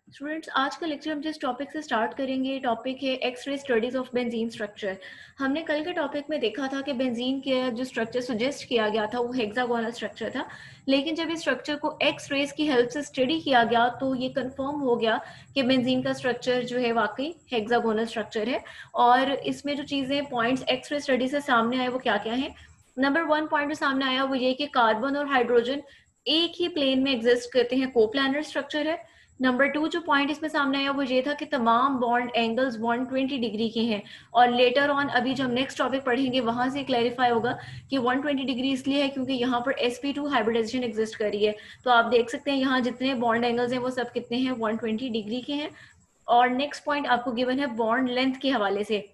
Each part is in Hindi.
स्टूडेंट्स, आज का लेक्चर हम जिस टॉपिक से स्टार्ट करेंगे टॉपिक है x ray studies of benzene structure. हमने कल के टॉपिक में देखा था कि बेंजीन के जो स्ट्रक्चर सजेस्ट किया गया था वो हेक्सागोनल स्ट्रक्चर था, लेकिन जब इस स्ट्रक्चर को एक्स रेज की हेल्प से स्टडी किया गया तो ये कंफर्म हो गया कि बेंजीन का स्ट्रक्चर जो है वाकई हेक्सागोनल स्ट्रक्चर है। और इसमें जो चीज़ें पॉइंट्स एक्स रे स्टडी से सामने आए वो क्या क्या है। नंबर 1 पॉइंट जो सामने आया वो ये कि कार्बन और हाइड्रोजन एक ही प्लेन में एग्जिस्ट करते हैं, कोप्लानर स्ट्रक्चर है। नंबर 2 जो पॉइंट इसमें सामने आया वो ये था कि तमाम बॉन्ड एंगल्स 120 डिग्री के हैं। और लेटर ऑन अभी जो हम नेक्स्ट टॉपिक पढ़ेंगे वहां से क्लैरिफाई होगा कि 120 डिग्री इसलिए है क्योंकि यहाँ पर sp2 हाइब्रिडाइजेशन एग्जिस्ट कर रही है। तो आप देख सकते हैं यहाँ जितने बॉन्ड एंगल्स हैं वो सब कितने हैं, 120 डिग्री के हैं। और नेक्स्ट पॉइंट आपको गिवन है बॉन्ड लेंथ के हवाले से।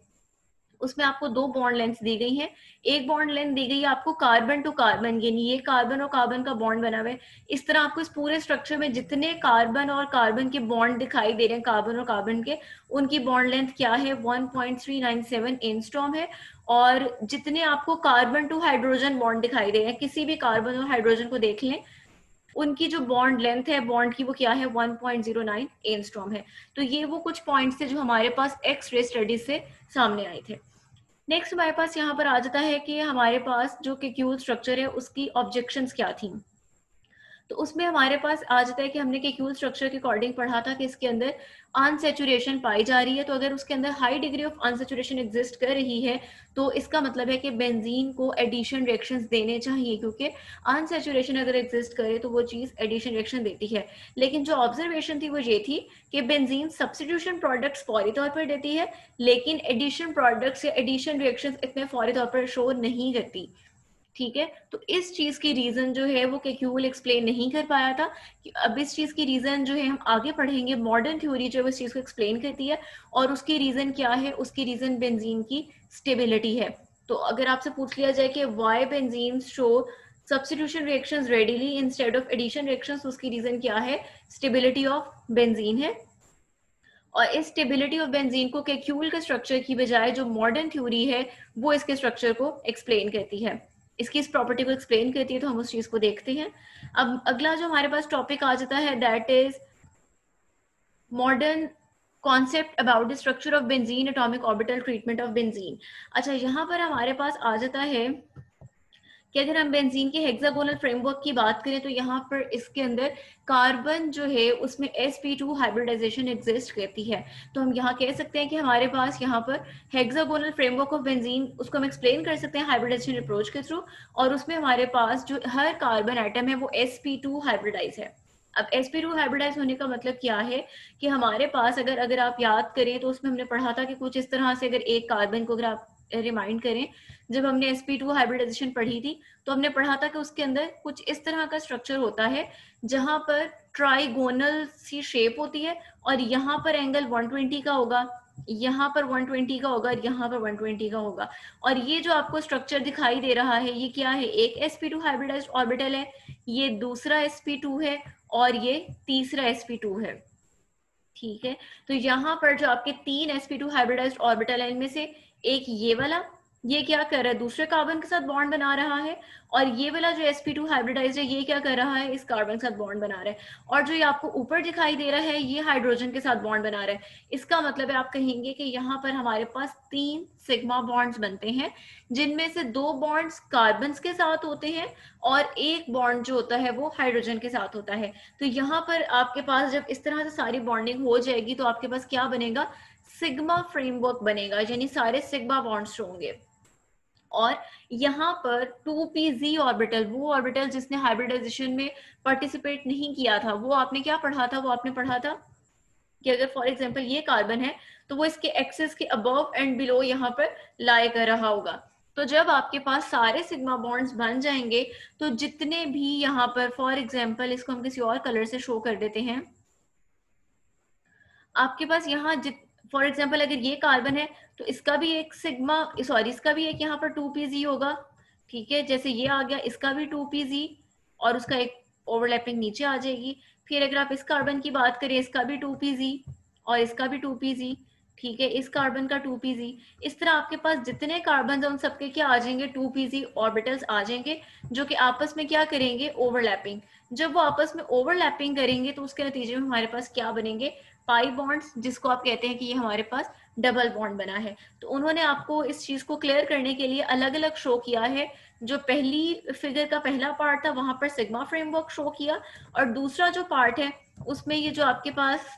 उसमें आपको दो बॉन्ड लेंथ दी गई हैं। एक बॉन्ड लेंथ दी गई है आपको कार्बन टू कार्बन, यानी ये कार्बन और कार्बन का बॉन्ड बना हुआ है। इस तरह आपको इस पूरे स्ट्रक्चर में जितने कार्बन और कार्बन के बॉन्ड दिखाई दे रहे हैं, कार्बन और कार्बन के, उनकी बॉन्ड लेंथ क्या है, 1.397 एंगस्ट्रॉम है। और जितने आपको कार्बन टू हाइड्रोजन बॉन्ड दिखाई दे रहे हैं, किसी भी कार्बन और हाइड्रोजन को देख लें, उनकी जो बॉन्ड लेंथ है बॉन्ड की वो क्या है, 1.09 एंगस्ट्रॉम है। तो ये वो कुछ पॉइंट्स थे जो हमारे पास एक्स रे स्टडीज से सामने आए थे। नेक्स्ट हमारे पास यहाँ पर आ जाता है कि हमारे पास जो केक्यूल स्ट्रक्चर है उसकी ऑब्जेक्शंस क्या थी। तो उसमें हमारे पास आ जाता है कि हमने केक्यूल स्ट्रक्चर के अकॉर्डिंग पढ़ा था कि इसके अंदर अनसेचुरेशन पाई जा रही है। तो अगर उसके अंदर high degree of unsaturation exist कर रही है तो इसका मतलब है कि बेंजीन को एडिशन रिएक्शंस देने चाहिए, क्योंकि अनसेचुरेशन अगर एग्जिस्ट करे तो वो चीज़ एडिशन रिएक्शन देती है। लेकिन जो ऑब्जर्वेशन थी वो ये थी कि बेंजीन सब्स्टिट्यूशन प्रोडक्ट्स फौरी तौर पर देती है, लेकिन एडिशन प्रोडक्ट्स या एडिशन रिएक्शंस इतने फौरी तौर पर शो नहीं करती। ठीक है, तो इस चीज की रीजन जो है वो केक्यूल एक्सप्लेन नहीं कर पाया था। अब इस चीज की रीजन जो है हम आगे पढ़ेंगे, मॉडर्न थ्योरी जो है इस चीज को एक्सप्लेन करती है। और उसकी रीजन क्या है, उसकी रीजन बेंजीन की स्टेबिलिटी है। तो अगर आपसे पूछ लिया जाए कि why benzene show substitution reactions readily instead of addition reactions, उसकी रीजन क्या है, स्टेबिलिटी ऑफ बेंजीन है। और इस स्टेबिलिटी ऑफ बेंजीन को केक्यूल के स्ट्रक्चर की बजाय जो मॉडर्न थ्योरी है वो इसके स्ट्रक्चर को एक्सप्लेन करती है, इसकी इस प्रॉपर्टी को एक्सप्लेन करती है। तो हम उस चीज को देखते हैं। अब अगला जो हमारे पास टॉपिक आ जाता है that is modern concept about the structure of benzene, atomic orbital treatment of benzene. अच्छा, यहाँ पर हमारे पास आ जाता है कि अगर हम बेंजीन के हेक्सागोनल फ्रेमवर्क की बात करें तो यहाँ पर इसके अंदर कार्बन जो है उसमें sp2 हाइब्रिडाइजेशन एग्जिस्ट करती है। तो हम यहाँ कह सकते हैं कि हमारे पास यहाँ पर हेक्सागोनल फ्रेमवर्क ऑफ बेंजीन, उसको हम एक्सप्लेन कर सकते हैं हाइब्रिडाइजेशन अप्रोच के थ्रू। और उसमें हमारे पास जो हर कार्बन एटम है वो sp2 हाइब्रिडाइज है। अब sp2 हाइब्रिडाइज होने का मतलब क्या है कि हमारे पास अगर आप याद करें तो उसमें हमने पढ़ा था कि कुछ इस तरह से, अगर एक कार्बन को अगर आप रिमाइंड करें, जब हमने sp2 हाइब्रिडाइजेशन पढ़ी थी तो हमने पढ़ा था कि उसके अंदर कुछ इस तरह का स्ट्रक्चर होता है जहां पर ट्राइगोनल सी शेप होती है और यहाँ पर एंगल 120 का होगा, यहाँ पर 120 का होगा और यहाँ पर 120 का होगा। और ये जो आपको स्ट्रक्चर दिखाई दे रहा है ये क्या है, एक sp2 हाइब्रिडाइज्ड ऑर्बिटल है, ये दूसरा sp2 है और ये तीसरा sp2 है। ठीक है, तो यहाँ पर जो आपके तीन sp2 हाइब्रिडाइज्ड ऑर्बिटल है इनमें से एक ये वाला, ये क्या कर रहा है, दूसरे कार्बन के साथ बॉन्ड बना रहा है। और ये वाला जो sp2 हाइब्रिडाइज्ड है ये क्या कर रहा है, इस कार्बन के साथ बॉन्ड बना रहा है। और जो ये आपको ऊपर दिखाई दे रहा है ये हाइड्रोजन के साथ बॉन्ड बना रहा है। इसका मतलब है आप कहेंगे कि यहाँ पर हमारे पास तीन सिग्मा बॉन्ड्स बनते हैं, जिनमें से दो बॉन्ड्स कार्बन के साथ होते हैं और एक बॉन्ड जो होता है वो हाइड्रोजन के साथ होता है। तो यहाँ पर आपके पास जब इस तरह से सारी बॉन्डिंग हो जाएगी तो आपके पास क्या बनेगा, सिग्मा फ्रेमवर्क बनेगा, यानी सारे सिग्मा बॉन्ड्स होंगे। और यहाँ पर 2pz ऑर्बिटल, वो ऑर्बिटल जिसने हाइब्रिडाइजेशन में पार्टिसिपेट नहीं किया था, वो आपने क्या पढ़ा था, वो आपने पढ़ा था कि अगर फॉर एग्जांपल ये कार्बन है तो वो इसके एक्सिस के अबव एंड बिलो यहाँ पर लाई कर रहा होगा। तो जब आपके पास सारे सिग्मा बॉन्ड्स बन जाएंगे तो जितने भी यहाँ पर, फॉर एग्जांपल इसको हम किसी और कलर से शो कर देते हैं, आपके पास यहाँ फॉर एग्जाम्पल अगर ये कार्बन है तो इसका भी एक सिग्मा, सॉरी इसका भी एक यहाँ पर 2pz होगा। ठीक है, जैसे ये आ गया इसका भी 2pz और उसका एक ओवरलैपिंग नीचे आ जाएगी। फिर अगर आप इस कार्बन की बात करें इसका भी 2pz और इसका भी 2pz। ठीक है, इस कार्बन का 2pz। इस तरह आपके पास जितने कार्बन है उन सबके क्या आ जाएंगे, 2pz ऑर्बिटल्स आ जाएंगे जो कि आपस में क्या करेंगे, ओवरलैपिंग। जब वो आपस में ओवरलैपिंग करेंगे तो उसके नतीजे में हमारे पास क्या बनेंगे, पाई बॉन्ड्स, जिसको आप कहते हैं कि ये हमारे पास डबल बॉन्ड बना है। तो उन्होंने आपको इस चीज को क्लियर करने के लिए अलग अलग शो किया है। जो पहली फिगर का पहला पार्ट था वहां पर सिग्मा फ्रेमवर्क शो किया, और दूसरा जो पार्ट है उसमें ये जो आपके पास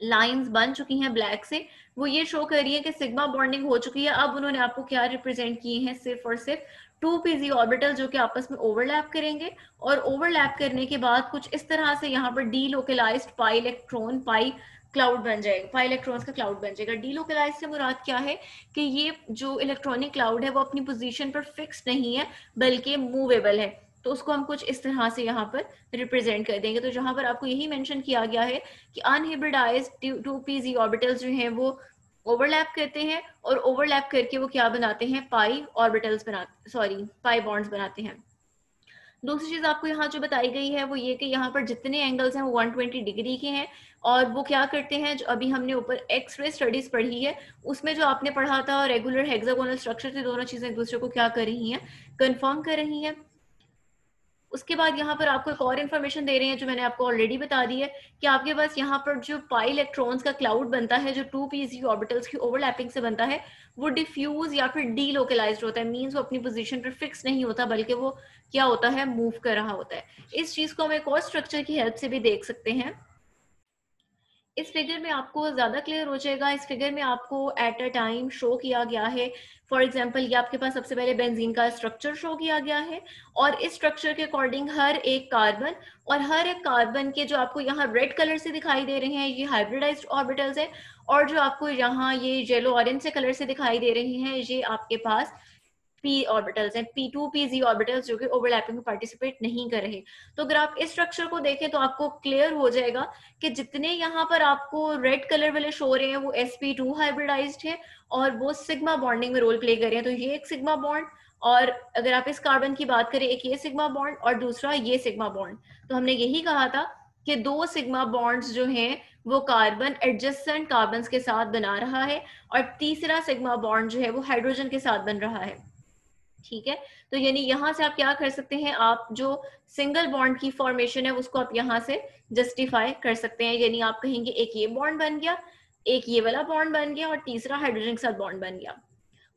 लाइंस बन चुकी हैं ब्लैक से, वो ये शो कर रही है कि सिग्मा बॉन्डिंग हो चुकी है। अब उन्होंने आपको क्या रिप्रेजेंट किए हैं, सिर्फ और सिर्फ 2pz ऑर्बिटल जो कि आपस में ओवरलैप करेंगे, और ओवरलैप करने के बाद कुछ इस तरह से यहाँ पर डीलोकलाइज्ड पाई इलेक्ट्रॉन पाई क्लाउड बन जाएगा, पाई इलेक्ट्रॉन्स का क्लाउड बन जाएगा। डीलोकलाइज से मुराद क्या है कि ये जो इलेक्ट्रॉनिक क्लाउड है वो अपनी पोजीशन पर फिक्स नहीं है बल्कि मूवेबल है। तो उसको हम कुछ इस तरह से यहाँ पर रिप्रेजेंट कर देंगे। तो जहां पर आपको यही मेंशन किया गया है कि अनहिब्रिडाइज्ड 2pz ऑर्बिटल्स जो हैं वो ओवरलैप करते हैं, और ओवरलैप करके वो क्या बनाते हैं, पाई ऑर्बिटल्स बनाते, सॉरी पाई बॉन्ड्स बनाते हैं। दूसरी चीज आपको यहाँ जो बताई गई है वो ये कि यहाँ पर जितने एंगल्स हैं वो 120 डिग्री के हैं, और वो क्या करते हैं, जो अभी हमने ऊपर एक्सरे स्टडीज पढ़ी है उसमें जो आपने पढ़ा था रेगुलर हेक्सागोनल स्ट्रक्चर से दोनों चीजें एक दूसरे को क्या कर रही हैं, कंफर्म कर रही हैं। उसके बाद यहाँ पर आपको एक और इन्फॉर्मेशन दे रहे हैं जो मैंने आपको ऑलरेडी बता दी है कि आपके पास यहाँ पर जो पाई इलेक्ट्रॉन्स का क्लाउड बनता है जो 2pz ऑर्बिटल्स की ओवरलैपिंग से बनता है, वो डिफ्यूज या फिर डीलोकलाइज्ड होता है। मींस वो अपनी पोजीशन पर फिक्स नहीं होता बल्कि वो क्या होता है, मूव कर रहा होता है। इस चीज को हम एक और स्ट्रक्चर की हेल्प से भी देख सकते हैं। इस फिगर में आपको ज्यादा क्लियर हो जाएगा। इस फिगर में आपको एट अ टाइम शो किया गया है, फॉर एग्जांपल ये आपके पास सबसे पहले बेंजीन का स्ट्रक्चर शो किया गया है, और इस स्ट्रक्चर के अकॉर्डिंग हर एक कार्बन, और हर एक कार्बन के जो आपको यहाँ रेड कलर से दिखाई दे रहे हैं ये हाइब्रिडाइज्ड ऑर्बिटल्स है, और जो आपको यहाँ ये येलो ऑरेंज से कलर से दिखाई दे रहे हैं ये आपके पास p ऑर्बिटल्स हैं, p2pz ऑर्बिटल्स जो कि ओवरलैपिंग में पार्टिसिपेट नहीं कर रहे। तो अगर आप इस स्ट्रक्चर को देखें तो आपको क्लियर हो जाएगा कि जितने यहाँ पर आपको रेड कलर वाले शो रहे हैं वो sp2 हाइब्रिडाइज्ड है, और वो सिग्मा बॉन्डिंग में रोल प्ले कर रहे हैं। तो ये एक सिग्मा बॉन्ड, और अगर आप इस कार्बन की बात करें एक ये सिग्मा बॉन्ड और दूसरा ये सिग्मा बॉन्ड। तो हमने यही कहा था कि दो सिग्मा बॉन्ड्स जो हैं वो कार्बन एडजेसेंट कार्बन के साथ बना रहा है, और तीसरा सिग्मा बॉन्ड जो है वो हाइड्रोजन के साथ बन रहा है। ठीक है, तो यानी यहां से आप क्या कर सकते हैं, आप जो सिंगल बॉन्ड की फॉर्मेशन है उसको आप यहां से जस्टिफाई कर सकते हैं। यानी आप कहेंगे एक ये बॉन्ड बन गया, एक ये वाला बॉन्ड बन गया, और तीसरा हाइड्रोजन के साथ बॉन्ड बन गया।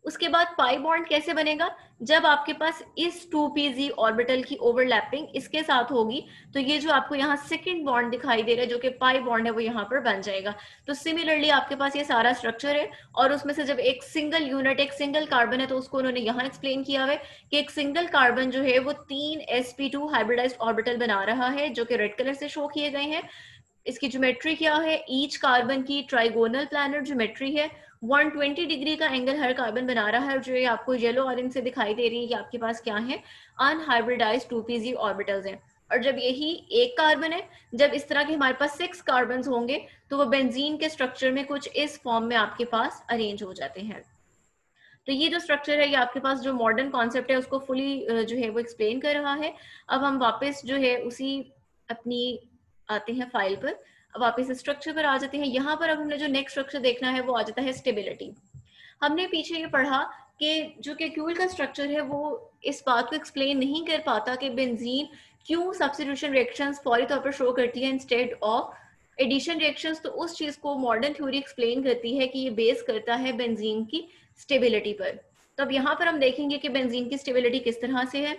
उसके बाद पाई बॉन्ड कैसे बनेगा, जब आपके पास इस 2pz ऑर्बिटल की ओवरलैपिंग इसके साथ होगी, तो ये जो आपको यहाँ सेकंड बॉन्ड दिखाई दे रहा है जो कि पाई बॉन्ड है वो यहाँ पर बन जाएगा। तो सिमिलरली आपके पास ये सारा स्ट्रक्चर है, और उसमें से जब एक सिंगल यूनिट एक सिंगल कार्बन है तो उसको उन्होंने यहाँ एक्सप्लेन किया हुआ है कि एक सिंगल कार्बन जो है वो 3 sp2 हाइब्रिडाइज्ड ऑर्बिटल बना रहा है जो कि रेड कलर से शो किए गए हैं। इसकी ज्योमेट्री क्या है, ईच कार्बन की ट्राइगोनल प्लानर ज्योमेट्री है, 120 डिग्री का एंगल हर कार्बन बना रहा है, जो ये आपको येलो ऑरेंज से दिखाई दे रही है कि आपके पास क्या है, अनहाइब्रिडाइज्ड 2pz ऑर्बिटल्स हैं। और जब यही एक कार्बन है, जब इस तरह के हमारे पास 6 कार्बन होंगे तो वो बेंजीन के स्ट्रक्चर में कुछ इस फॉर्म में आपके पास अरेंज हो जाते हैं। तो ये जो स्ट्रक्चर है ये आपके पास जो मॉडर्न कॉन्सेप्ट है उसको फुली जो है वो एक्सप्लेन कर रहा है। अब हम वापस जो है उसी अपनी आते हैं फाइल पर, अब वापस स्ट्रक्चर पर आ जाते हैं। यहाँ पर अब हमने जो नेक्स्ट स्ट्रक्चर देखना है वो आ जाता है स्टेबिलिटी। हमने पीछे ये पढ़ा कि जो केक्यूल का स्ट्रक्चर है वो इस बात को एक्सप्लेन नहीं कर पाता कि बेंजीन क्यों सब्स्टिट्यूशन रिएक्शंस फौरी तौर पर शो करती है इंस्टेड ऑफ एडिशन रिएक्शंस। तो उस चीज को मॉडर्न थ्योरी एक्सप्लेन करती है कि ये बेस करता है बेंजीन की स्टेबिलिटी पर। तो अब यहाँ पर हम देखेंगे कि बेंजीन की स्टेबिलिटी किस तरह से है।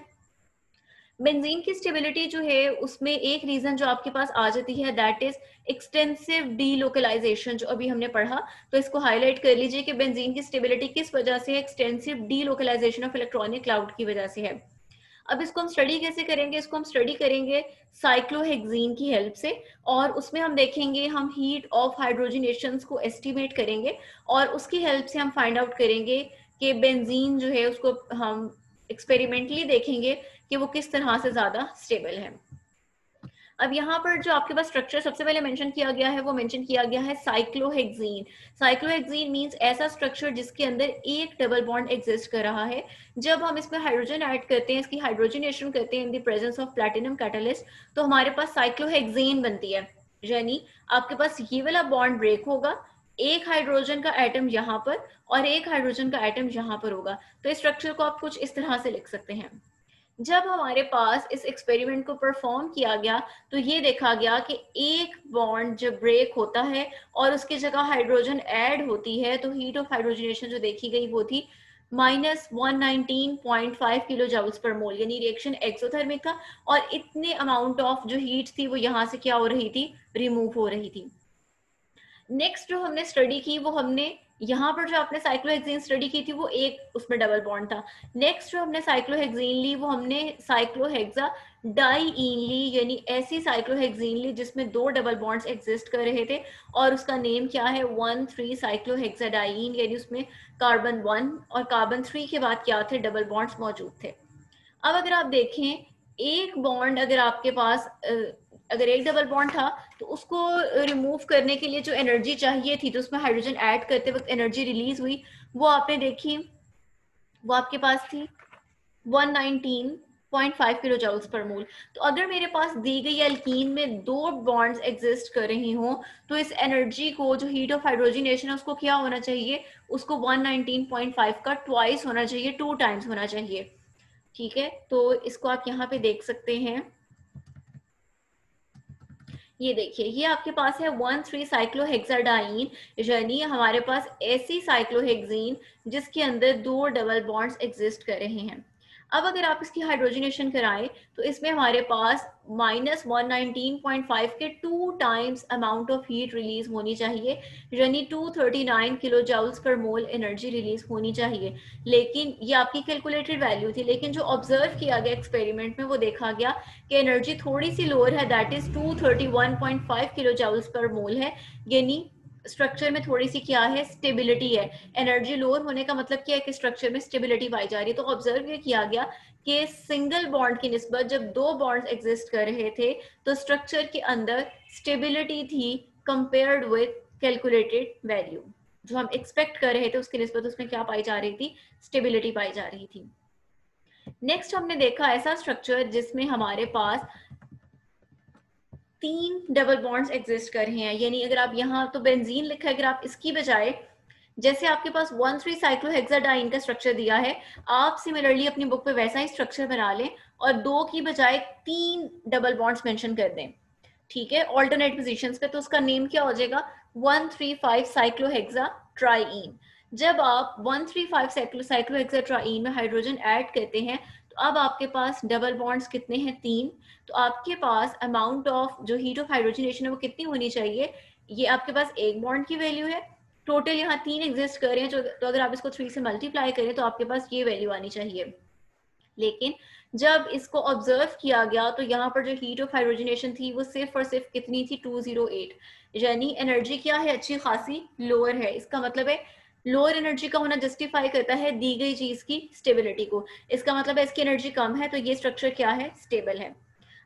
बेंजीन की स्टेबिलिटी जो है उसमें एक रीजन जो आपके पास आ जाती है दैट इज एक्सटेंसिव डीलोकलाइजेशन, जो अभी हमने पढ़ा। तो इसको हाईलाइट कर लीजिए कि बेंजीन की स्टेबिलिटी किस वजह से है, extensive delocalisation of electronic cloud की वजह से है। अब इसको हम स्टडी कैसे करेंगे, इसको हम स्टडी करेंगे साइक्लोहेक्सीन की हेल्प से, और उसमें हम देखेंगे हम हीट ऑफ हाइड्रोजनेशन को एस्टिमेट करेंगे, और उसकी हेल्प से हम फाइंड आउट करेंगे कि बेंजीन जो है उसको हम एक्सपेरिमेंटली देखेंगे कि वो किस तरह से ज्यादा स्टेबल है। अब यहाँ पर जो आपके पास स्ट्रक्चर सबसे पहले मेंशन किया गया है वो मेंशन किया गया है साइक्लोहेक्सीन। साइक्लोहेक्सीन मींस ऐसा स्ट्रक्चर जिसके अंदर एक डबल बॉन्ड एग्जिस्ट कर रहा है। जब हम इसमें हाइड्रोजन ऐड करते हैं, इसकी हाइड्रोजनेशन करते हैं in the presence of platinum catalyst, तो हमारे पास साइक्लोहेक्सीन बनती है। यानी आपके पास ये वाला बॉन्ड ब्रेक होगा, एक हाइड्रोजन का एटम यहाँ पर और एक हाइड्रोजन का एटम यहाँ पर होगा। तो इस स्ट्रक्चर को आप कुछ इस तरह से लिख सकते हैं। जब हमारे पास इस एक्सपेरिमेंट को परफॉर्म किया गया तो ये देखा गया कि एक बॉन्ड जब ब्रेक होता है और उसकी जगह हाइड्रोजन ऐड होती है तो हीट ऑफ हाइड्रोजनेशन जो देखी गई वो थी -119.5 किलो जूल्स पर मोल, यानी रिएक्शन एक्सोथर्मिक था और इतने अमाउंट ऑफ जो हीट थी वो यहाँ से क्या हो रही थी, रिमूव हो रही थी। नेक्स्ट जो हमने स्टडी की वो हमने यहाँ पर जो आपने साइक्लोहेक्सेन स्टडी की थी वो एक उसमें डबल बॉन्ड था। नेक्स्ट जो हमने साइक्लोहेक्सेन ली वो हमने साइक्लोहेक्सा डाईईन ली, यानी ऐसी साइक्लोहेक्सेन ली जिसमें दो डबल बॉन्ड्स एग्जिस्ट कर रहे थे और उसका नेम क्या है 1,3 साइक्लोहेक्साडाईन, यानी उसमें कार्बन 1 और कार्बन 3 के बाद क्या थे, डबल बॉन्ड्स मौजूद थे। अब अगर आप देखें एक बॉन्ड अगर आपके पास अगर एक डबल बॉन्ड था तो उसको रिमूव करने के लिए जो एनर्जी चाहिए थी, तो उसमें हाइड्रोजन ऐड करते वक्त एनर्जी रिलीज हुई, वो आपने देखी, वो आपके पास थी 119.5 किलो जूल्स पर मोल। तो अगर मेरे पास दी गई एल्कीन में दो बॉन्ड्स एग्जिस्ट कर रही हों तो इस एनर्जी को, जो हीट ऑफ हाइड्रोजनेशन है, उसको क्या होना चाहिए, उसको 119.5 का ट्वाइस होना चाहिए, 2 टाइम्स होना चाहिए। ठीक है, तो इसको आप यहाँ पे देख सकते हैं। ये देखिए, ये आपके पास है 1,3 साइक्लोहेक्साडाइन, यानी हमारे पास ऐसी साइक्लोहेक्सीन जिसके अंदर दो डबल बॉन्ड्स एग्जिस्ट कर रहे हैं। अब अगर आप इसकी हाइड्रोजनेशन कराएं तो इसमें हमारे पास -119.5 के 2 times amount of heat release होनी चाहिए, यानी 239 किलो जूल्स पर मोल एनर्जी रिलीज होनी चाहिए। लेकिन ये आपकी कैलकुलेटेड वैल्यू थी, लेकिन जो ऑब्जर्व किया गया एक्सपेरिमेंट में वो देखा गया कि एनर्जी थोड़ी सी लोअर है, that is 231.5 kilo joules per mole है, यानी स्ट्रक्चर में थोड़ी सी क्या है, स्टेबिलिटी है। एनर्जी लोअर होने का मतलब क्या है कि स्ट्रक्चर में स्टेबिलिटी पाई जा रही है। तो ऑब्जर्व ये किया गया कि सिंगल बॉन्ड की निस्बत जब दो बॉन्ड्स एग्जिस्ट कर रहे थे तो स्ट्रक्चर के अंदर स्टेबिलिटी थी कंपेयर्ड विद कैलकुलेटेड वैल्यू। जो हम एक्सपेक्ट कर रहे थे उसकी निस्बत उसमें क्या पाई जा रही थी, स्टेबिलिटी पाई जा रही थी। नेक्स्ट हमने देखा ऐसा स्ट्रक्चर जिसमें हमारे पास 3 डबल बॉन्ड्स एग्जिस्ट कर रहे हैं, यानी अगर आप यहाँ तो बेंजीन लिखा है, अगर आप इसकी बजाय जैसे आपके पास 1,3 साइक्लोहेक्साडाइन का स्ट्रक्चर दिया है, आप सिमिलरली अपनी बुक पे वैसा ही स्ट्रक्चर बना लें और 2 की बजाय 3 डबल बॉन्ड्स मेंशन कर दें, ठीक है, ऑल्टरनेट पोजीशंस पे। तो उसका नेम क्या हो जाएगा, 135 साइक्लोहेक्सा ट्राईन। जब आप 135 साइक्लोहेक्सा ट्राईन में हाइड्रोजन ऐड करते हैं तो अब आपके पास डबल बॉन्ड्स कितने हैं, 3। तो आपके पास अमाउंट ऑफ जो हीट ऑफ हाइड्रोजनेशन है वो कितनी होनी चाहिए, ये आपके पास एक बॉन्ड की वैल्यू है, टोटल यहाँ 3 एग्जिस्ट कर रहे हैं, तो अगर आप इसको 3 से मल्टीप्लाई करें तो आपके पास ये वैल्यू आनी चाहिए। लेकिन जब इसको ऑब्जर्व किया गया तो यहाँ पर जो हीट ऑफ हाइड्रोजनेशन थी वो सिर्फ और सिर्फ कितनी थी, 208, यानी एनर्जी क्या है, अच्छी खासी लोअर है। इसका मतलब है लोअर एनर्जी का होना जस्टिफाई करता है दी गई चीज की स्टेबिलिटी को। इसका मतलब है इसकी एनर्जी कम है तो ये स्ट्रक्चर क्या है, स्टेबल है।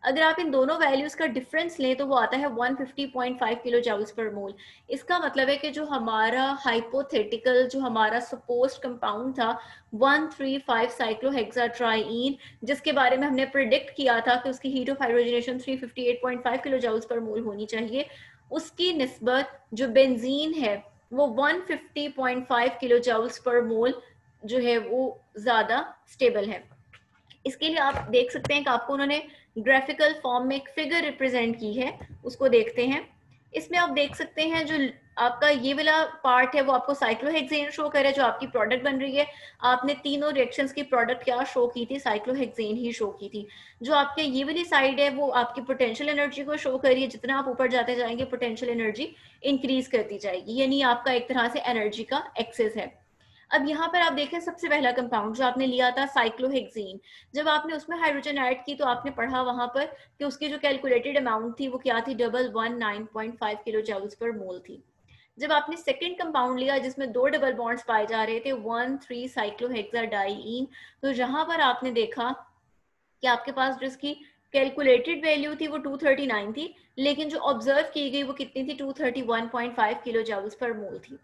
अगर आप इन दोनों वैल्यूज का डिफरेंस लें तो वो आता है 150.5 किलो जूल्स पर मोल। इसका मतलब है कि जो हमारा हाइपोथेटिकल, जो हमारा सपोज्ड कंपाउंड था 135 साइक्लोहेक्साट्राईन, जिसके बारे में हमने प्रिडिक्ट किया था कि उसकी heat of hydrogenation 358.5 kilo joules per mole होनी चाहिए, उसकी निस्बत जो बेंजीन है वो 150.5 किलो जूल्स पर मोल जो है वो ज्यादा स्टेबल है। इसके लिए आप देख सकते हैं कि आपको उन्होंने ग्राफिकल फॉर्म में एक फिगर रिप्रेजेंट की है, उसको देखते हैं। इसमें आप देख सकते हैं जो आपका ये वाला पार्ट है वो आपको साइक्लोहेक्सेन शो कर रहा है, जो आपकी प्रोडक्ट बन रही है। आपने तीनों रिएक्शंस की प्रोडक्ट क्या शो की थी, साइक्लोहेक्सेन ही शो की थी। जो आपके ये वाली साइड है वो आपकी पोटेंशियल एनर्जी को शो कर रही है, जितना आप ऊपर जाते जाएंगे पोटेंशियल एनर्जी इंक्रीज करती जाएगी, यानी आपका एक तरह से एनर्जी का एक्सेस है। अब यहाँ पर आप देखें सबसे पहला कंपाउंड जो आपने लिया था साइक्लोहेक्सेन, जब आपने उसमें हाइड्रोजन ऐड की तो आपने पढ़ा वहां पर कि उसकी जो कैलकुलेटेड अमाउंट थी वो क्या थी, 119.5 किलो जूल्स पर मोल थी। जब आपने सेकंड कंपाउंड लिया जिसमें दो डबल बॉन्ड्स पाए जा रहे थे 1,3 साइक्लोहेक्साडाईन, तो जहां पर आपने देखा कि आपके पास जो इसकी कैलकुलेटेड वैल्यू थी वो 239 थी, लेकिन जो ऑब्जर्व की गई वो कितनी थी, 231.5 किलो जूल्स पर मोल थी।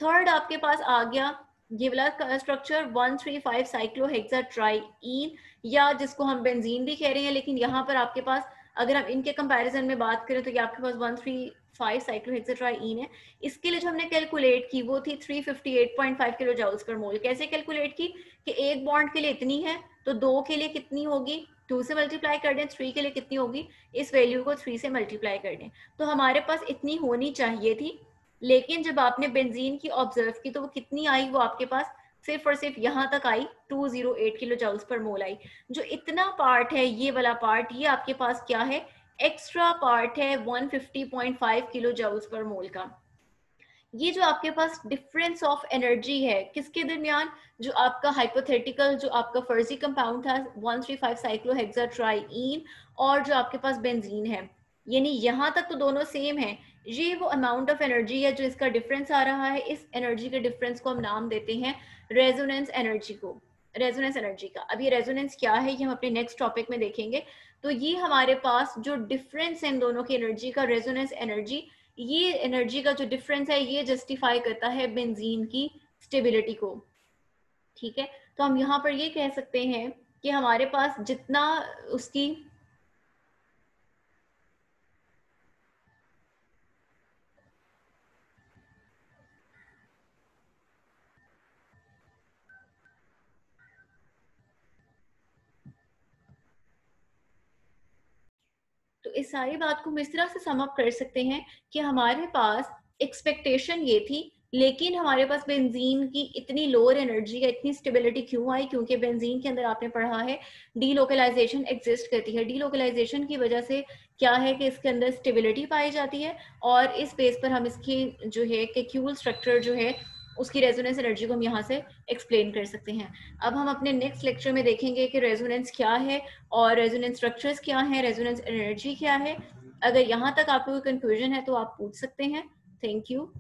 थर्ड आपके पास आ गया ये वाला स्ट्रक्चर 135 साइक्लोहेक्साट्राईन, या जिसको हम बेंजीन भी कह रहे हैं, लेकिन यहाँ पर आपके पास अगर हम इनके कंपैरिजन में बात करें तो ये आपके पास 135 साइक्लोहेक्साट्राईन है। इसके लिए जो हमने कैलकुलेट की वो थी 358.5 किलो जाउल्स पर मोल। कैसे कैलकुलेट की कि एक बॉन्ड के लिए इतनी है तो 2 के लिए कितनी होगी, 2 से मल्टीप्लाई कर दें, 3 के लिए कितनी होगी, इस वैल्यू को 3 से मल्टीप्लाई कर दें। तो हमारे पास इतनी होनी चाहिए थी, लेकिन जब आपने बेंजीन की ऑब्जर्व की तो वो कितनी आई, वो आपके पास सिर्फ और सिर्फ यहाँ तक आई, 208 किलो जाउल्स पर मोल आई। जो इतना पार्ट है, ये वाला पार्ट, ये आपके पास क्या है, एक्स्ट्रा पार्ट है 150.5 किलो जाउल्स पर मोल का। ये जो आपके पास डिफरेंस ऑफ एनर्जी है किसके दरमियान, जो आपका हाइपोथेटिकल, जो आपका फर्जी कंपाउंड था 135 साइक्लोहेक्साट्राईन, और जो आपके पास बेंजीन है, यानी यहाँ तक तो दोनों सेम है। ये वो अमाउंट ऑफ एनर्जी है जो इसका डिफरेंस आ रहा है। इस एनर्जी के डिफरेंस को हम नाम देते हैं रेजोनेंस एनर्जी को, रेजोनेंस एनर्जी का। अब ये रेजोनेंस क्या है ये हम अपने नेक्स्ट टॉपिक में देखेंगे। तो ये हमारे पास जो डिफरेंस है इन दोनों की एनर्जी का, रेजोनेंस एनर्जी, ये एनर्जी का जो डिफरेंस है ये जस्टिफाई करता है बेंजीन की स्टेबिलिटी को। ठीक है, तो हम यहाँ पर ये कह सकते हैं कि हमारे पास जितना उसकी तो इस सारी बात को हम इस तरह से सम अप कर सकते हैं कि हमारे पास एक्सपेक्टेशन ये थी, लेकिन हमारे पास बेंजीन की इतनी लोअर एनर्जी या इतनी स्टेबिलिटी क्यों आई, क्योंकि बेंजीन के अंदर आपने पढ़ा है डीलोकलाइजेशन एग्जिस्ट करती है। डीलोकलाइजेशन की वजह से क्या है कि इसके अंदर स्टेबिलिटी पाई जाती है, और इस बेस पर हम इसकी जो है केक्यूल स्ट्रक्चर जो है उसकी रेजोनेंस एनर्जी को हम यहाँ से एक्सप्लेन कर सकते हैं। अब हम अपने नेक्स्ट लेक्चर में देखेंगे कि रेजोनेंस क्या है और रेजोनेंस स्ट्रक्चर्स क्या हैं, रेजोनेंस एनर्जी क्या है। अगर यहाँ तक आपको कोई कंफ्यूजन है तो आप पूछ सकते हैं। Thank you.